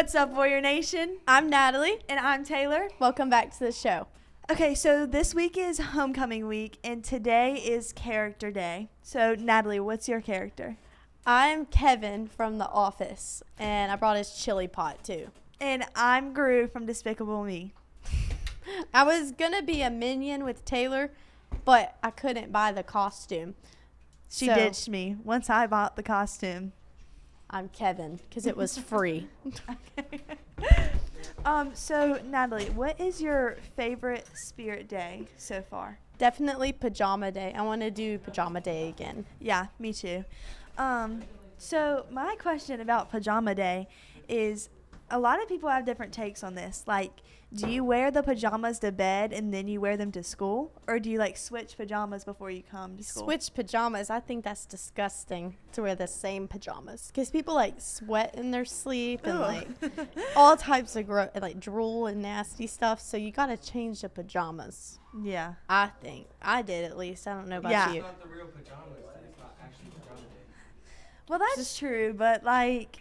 What's up, Warrior Nation? I'm Natalie. And I'm Taylor. Welcome back to the show. Okay, so this week is homecoming week, and today is character day. So, Natalie, what's your character? I'm Kevin from The Office, and I brought his chili pot, too. And I'm Gru from Despicable Me. I was going to be a minion with Taylor, but I couldn't buy the costume. She ditched me once I bought the costume. I'm Kevin, because it was free. So, Natalie, what is your favorite spirit day so far? Definitely Pajama Day. I want to do Pajama Day again. Yeah, me too. So my question about Pajama Day is, a lot of people have different takes on this. Like, do you wear the pajamas to bed and then you wear them to school? Or do you, like, switch pajamas before you come to school? Switch pajamas. I think that's disgusting to wear the same pajamas. Because people, like, sweat in their sleep and, like, all types of, like, drool and nasty stuff. So you got to change the pajamas. Yeah. I think. I did, at least. I don't know about you. It's not the real pajamas. It's not actually pajama day. Well, that's true, but, like...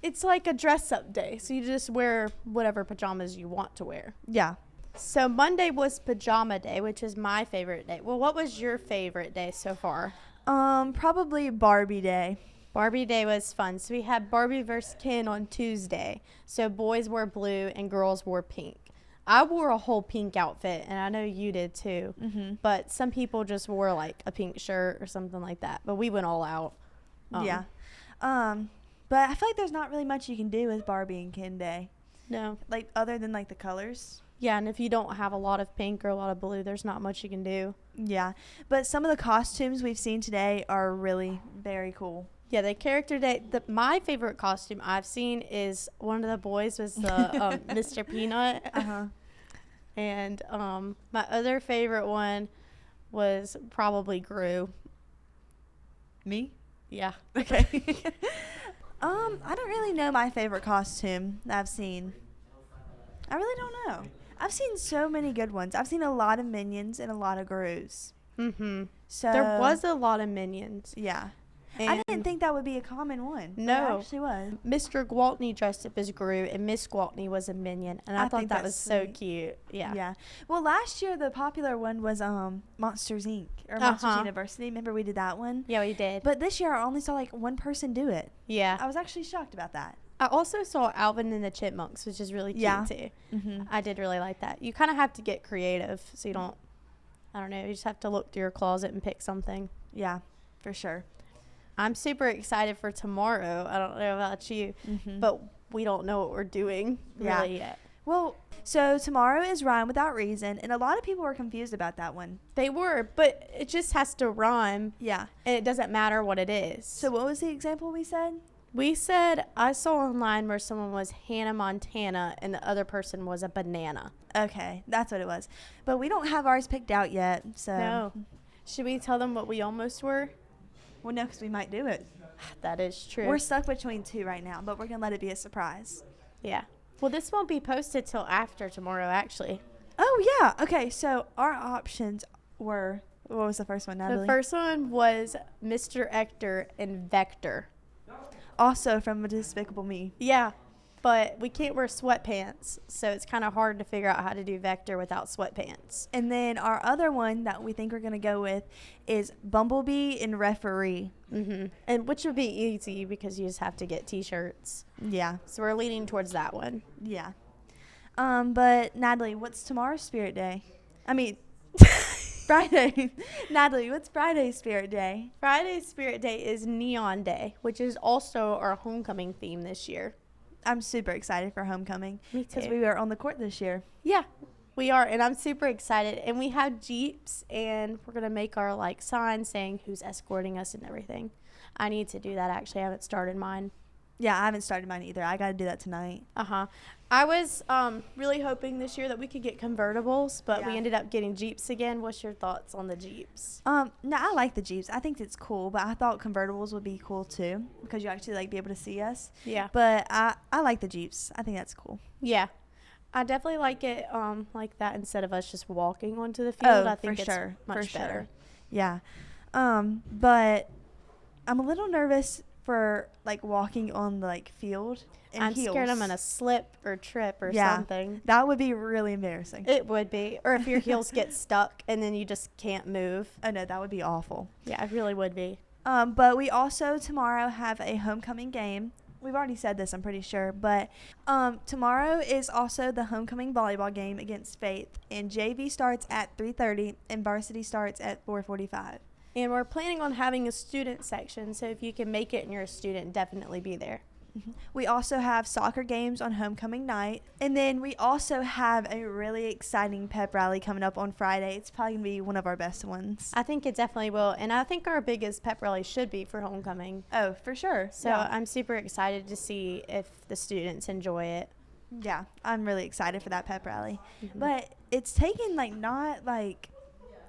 It's like a dress-up day. So you just wear whatever pajamas you want to wear. Yeah. So Monday was Pajama Day, which is my favorite day. Well, what was your favorite day so far? Probably Barbie Day. Barbie Day was fun. So we had Barbie vs. Ken on Tuesday. So boys wore blue and girls wore pink. I wore a whole pink outfit, and I know you did too. Mm-hmm. But some people just wore like a pink shirt or something like that. But we went all out. Yeah. But I feel like there's not really much you can do with Barbie and Ken Day. No. Like, other than, like, the colors. Yeah, and if you don't have a lot of pink or a lot of blue, there's not much you can do. Yeah. But some of the costumes we've seen today are really very cool. Yeah, the character day. My favorite costume I've seen is one of the boys was the Mr. Peanut. Uh-huh. And my other favorite one was probably Gru. Me? Yeah. Okay. I don't really know my favorite costume that I've seen. I really don't know. I've seen so many good ones. I've seen a lot of Minions and a lot of Grus. Mm-hmm. So There was a lot of Minions. Yeah. I And didn't think that would be a common one. But No. it actually was. Mr. Gwaltney dressed up as Gru, and Miss Gwaltney was a Minion. And I thought think that that's was so sweet. cute. Yeah. Yeah. Well, last year the popular one was Monsters Inc. or Monsters Uh-huh. University. Remember we did that one? Yeah, we did. But this year I only saw like one person do it. Yeah. I was actually shocked about that. I also saw Alvin and the Chipmunks, which is really cute Yeah. too. Mm-hmm. I did really like that. You kind of have to get creative, so you don't, I don't know, you just have to look through your closet and pick something. Yeah, for sure. I'm super excited for tomorrow. I don't know about you, Mm-hmm. but we don't know what we're doing Yeah. really yet. Well, so tomorrow is Rhyme Without Reason, and a lot of people were confused about that one. They were, but it just has to rhyme, Yeah. and it doesn't matter what it is. So what was the example we said? We said, I saw online where someone was Hannah Montana and the other person was a banana. Okay, that's what it was. But we don't have ours picked out yet, so. No. Should we tell them what we almost were? Well, no, because we might do it. That is true. We're stuck between two right now, but we're going to let it be a surprise. Yeah. Well, this won't be posted till after tomorrow, actually. Oh, yeah. Okay, so our options were, what was the first one, Natalie? The first one was Mr. Ector and Vector. Also from Despicable Me. Yeah, but we can't wear sweatpants, so it's kind of hard to figure out how to do Vector without sweatpants. And then our other one that we think we're going to go with is Bumblebee and Referee. Mm-hmm. And which would be easy because you just have to get T-shirts. Yeah. So we're leaning towards that one. Yeah. But Natalie, what's tomorrow's Spirit Day? I mean, Friday. Natalie, what's Friday's Spirit Day? Friday's Spirit Day is Neon Day, which is also our homecoming theme this year. I'm super excited for homecoming. Me Because too. we were on the court this year. Yeah, we are, and I'm super excited. And we have Jeeps, and we're going to make our, like, sign saying who's escorting us and everything. I need to do that, actually. I haven't started mine. Yeah, I haven't started mine either. I got to do that tonight. Uh-huh. I was really hoping this year that we could get convertibles, but we Yeah. ended up getting Jeeps again. What's your thoughts on the Jeeps? No, I like the Jeeps. I think it's cool, but I thought convertibles would be cool too because you actually like be able to see us. Yeah. But I like the Jeeps. I think that's cool. Yeah. I definitely like it like that instead of us just walking onto the field. I think for it's sure. much for better. sure. Yeah. But I'm a little nervous for like walking on the like field in I'm heels. scared I'm gonna slip or trip or Yeah. something. That would be really embarrassing. It would be, or if your heels get stuck and then you just can't move. I know that would be awful. Yeah, it really would be. But we also tomorrow have a homecoming game. We've already said this, I'm pretty sure. But tomorrow is also the homecoming volleyball game against Faith. And JV starts at 3:30 and varsity starts at 4:45. And we're planning on having a student section, so if you can make it and you're a student, definitely be there. We also have soccer games on homecoming night. And then we also have a really exciting pep rally coming up on Friday. It's probably going to be one of our best ones. I think it definitely will, and I think our biggest pep rally should be for homecoming. Oh, for sure. So I'm super excited to see if the students enjoy it. Yeah, I'm really excited for that pep rally. Mhm. But it's taken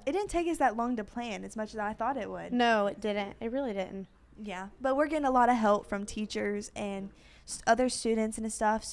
it didn't take us that long to plan as much as I thought it would. No, it didn't. It really didn't. Yeah, but we're getting a lot of help from teachers and other students and stuff.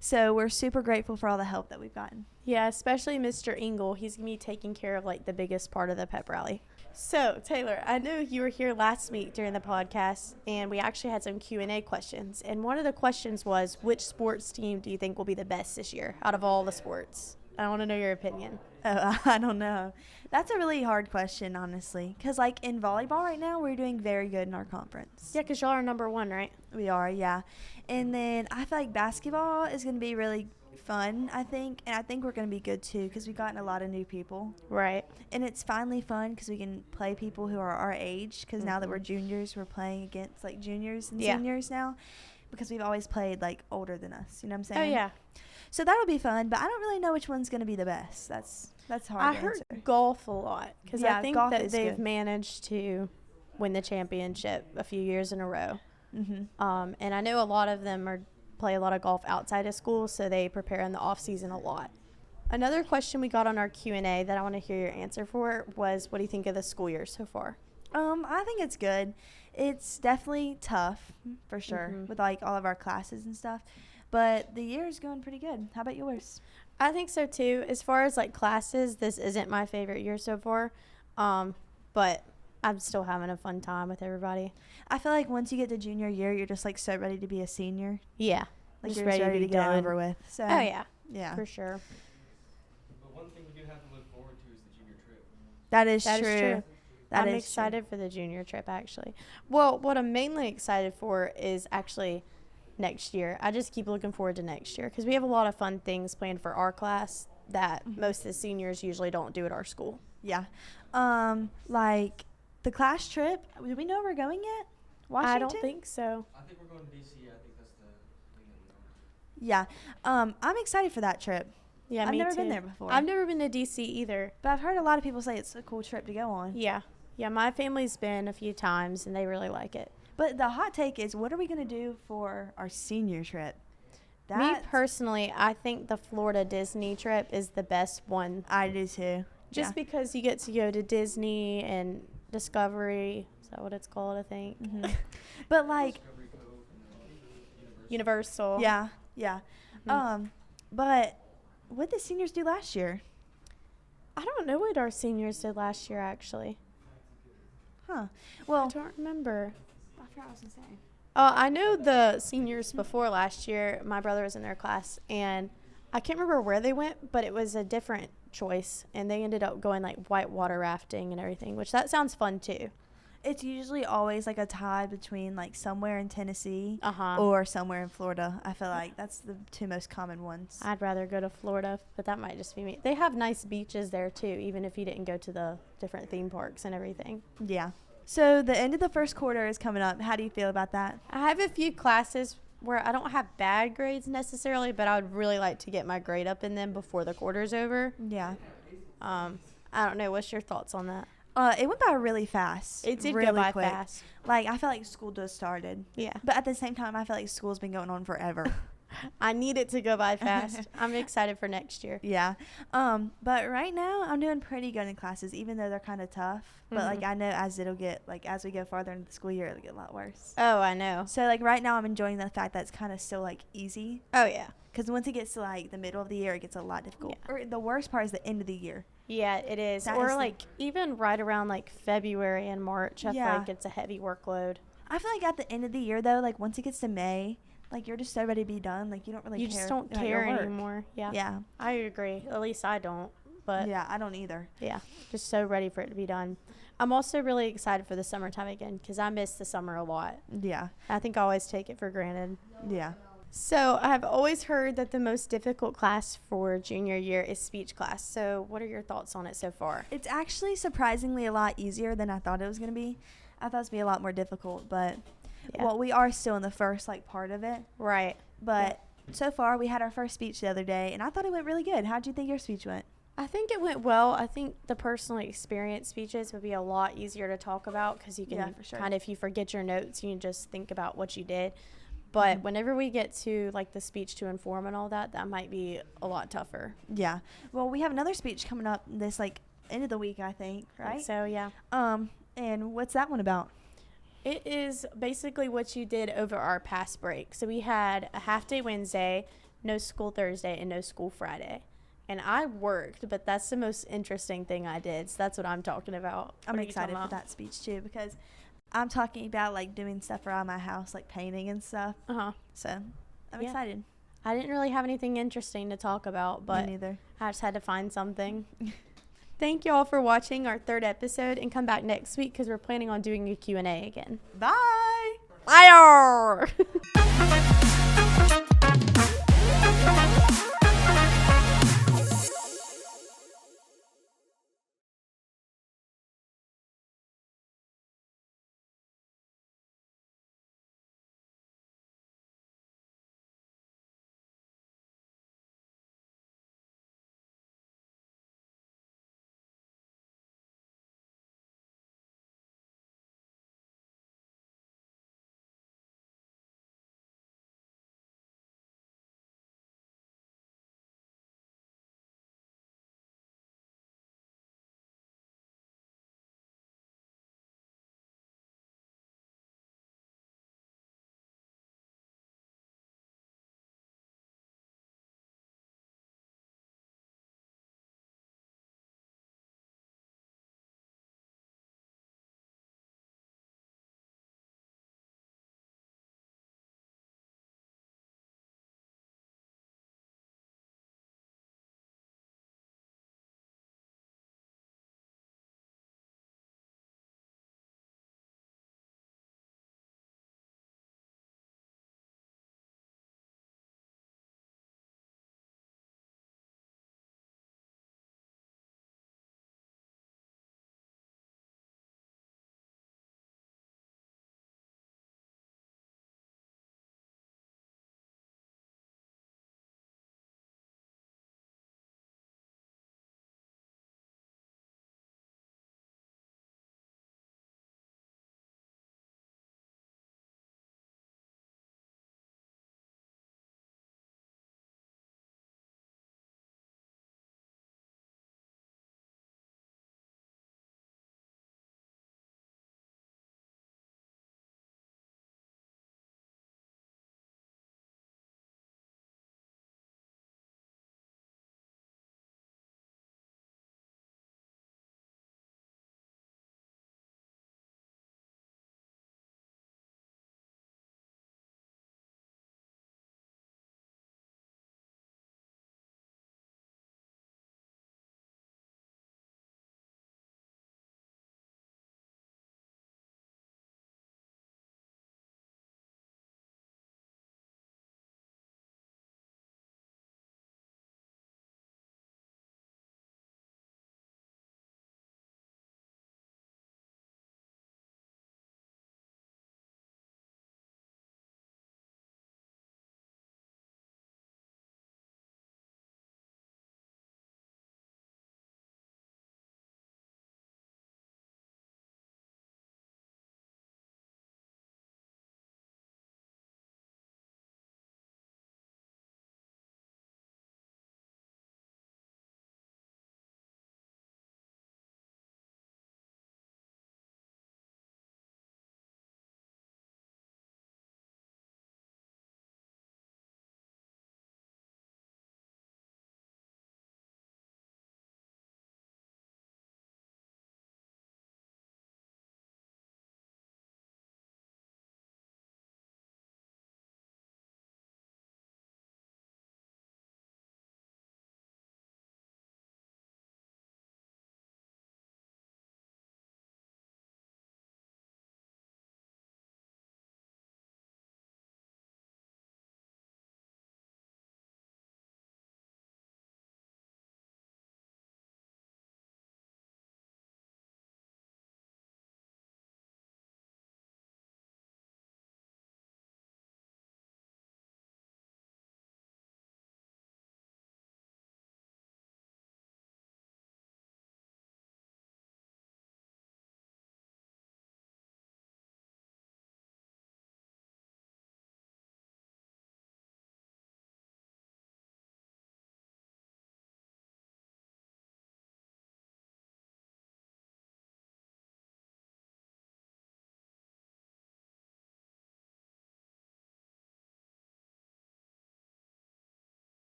So we're super grateful for all the help that we've gotten. Yeah, especially Mr. Engel. He's going to be taking care of like the biggest part of the pep rally. So, Taylor, I know you were here last week during the podcast, and we actually had some Q&A questions. And one of the questions was, which sports team do you think will be the best this year out of all the sports? I want to know your opinion. Oh, I don't know. That's a really hard question, honestly. Because, like, in volleyball right now, we're doing very good in our conference. Yeah, because y'all are number one, right? We are, yeah. And then I feel like basketball is going to be really fun, I think. And I think we're going to be good, too, because we've gotten a lot of new people. Right. And it's finally fun because we can play people who are our age. Because now that we're juniors, we're playing against, like, juniors and seniors now. Because we've always played, like, older than us. You know what I'm saying? Oh, yeah. So that'll be fun, but I don't really know which one's going to be the best. That's hard I to heard answer. golf a lot because Yeah, I think golf that is they've good. managed to win the championship a few years in a row. Mm-hmm. And I know a lot of them play a lot of golf outside of school, so they prepare in the off season a lot. Another question we got on our Q&A that I want to hear your answer for was, what do you think of the school year so far? I think it's good. It's definitely tough, for sure, with, like, all of our classes and stuff. But the year is going pretty good. How about yours? I think so too. As far as like classes, this isn't my favorite year so far, but I'm still having a fun time with everybody. I feel like once you get to junior year, you're just, like, so ready to be a senior. Yeah, Like, just you're ready just to ready be to get it done. over with. So, Oh yeah, yeah. for sure. But one thing we do have to look forward to is the junior trip. That is That true. is true. That I'm is excited for the junior trip, actually. Well, what I'm mainly excited for is actually next year. I just keep looking forward to next year because we have a lot of fun things planned for our class that most of the seniors usually don't do at our school. Yeah. Like, the class trip, do we know where we're going yet? Washington? I don't think so. I think we're going to DC. I think that's the thing that we know. Yeah. I'm excited for that trip. Yeah, I've me never too. been there before. I've never been to DC either. But I've heard a lot of people say it's a cool trip to go on. Yeah. Yeah, my family's been a few times and they really like it. But the hot take is, what are we going to do for our senior trip? Me personally, I think the Florida Disney trip is the best one. I do too. Just because you get to go to Disney and Discovery. Is that what it's called, I think? Mhm. But, like, Discovery Cove and then Universal. yeah. But what did seniors do last year? I don't know what our seniors did last year, actually. Huh. I Well, don't remember. I forgot what I was going to say. I know the seniors before last year, my brother was in their class, and I can't remember where they went, but it was a different choice, and they ended up going, like, whitewater rafting and everything, which that sounds fun, too. It's usually always, like, a tie between, like, somewhere in Tennessee Uh-huh. or somewhere in Florida. I feel like that's the two most common ones. I'd rather go to Florida, but that might just be me. They have nice beaches there, too, even if you didn't go to the different theme parks and everything. Yeah. So the end of the first quarter is coming up. How do you feel about that? I have a few classes where I don't have bad grades necessarily, but I would really like to get my grade up in them before the quarter's over. Yeah. I don't know. What's your thoughts on that? It went by really fast. It did really go by quick. fast. Like, I feel like school just started. Yeah. But at the same time, I feel like school's been going on forever. I need it to go by fast. I'm excited for next year. Yeah. But right now, I'm doing pretty good in classes, even though they're kind of tough. But, like, I know as we go farther into the school year, it'll get a lot worse. Oh, I know. So, like, right now, I'm enjoying the fact that it's kind of still, like, easy. Oh, yeah. Because once it gets to, like, the middle of the year, it gets a lot difficult. Or the worst part is the end of the year. Yeah, it is. That Or is the- like even right around like February and March, I feel Yeah. like it's a heavy workload. I feel like at the end of the year though, like once it gets to May, like you're just so ready to be done. Like you don't really You care just don't about your care work. anymore. Yeah. Yeah. I agree. At least I don't. But Yeah, I don't either. yeah, just so ready for it to be done. I'm also really excited for the summertime again because I miss the summer a lot. Yeah. I think I always take it for granted. Yeah. So I've always heard that the most difficult class for junior year is speech class. So what are your thoughts on it so far? It's actually surprisingly a lot easier than I thought it was going to be. I thought it was going to be a lot more difficult, but Yeah. well, we are still in the first like part of it. Right. But so far, we had our first speech the other day, and I thought it went really good. How'd you think your speech went? I think it went well. I think the personal experience speeches would be a lot easier to talk about because you Yeah, can for sure. kind of, if you forget your notes, you can just think about what you did. But Mhm. whenever we get to like the speech to inform and all that, that might be a lot tougher. Yeah. Well, we have another speech coming up this like end of the week, I think, right? So yeah, And what's that one about? it is basically what you did over our past break. So we had a half day Wednesday, no school Thursday, and no school Friday. And I worked, but that's the most interesting thing I did. So that's what I'm talking about. I'm What are you excited talking for about? that speech too because I'm talking about like doing stuff around my house, like painting and stuff. Uh-huh. So I'm Yeah. excited. I didn't really have anything interesting to talk about, Me but neither. I just had to find something. Thank you all for watching our third episode, and come back next week because we're planning on doing a Q&A again. Bye. Bye!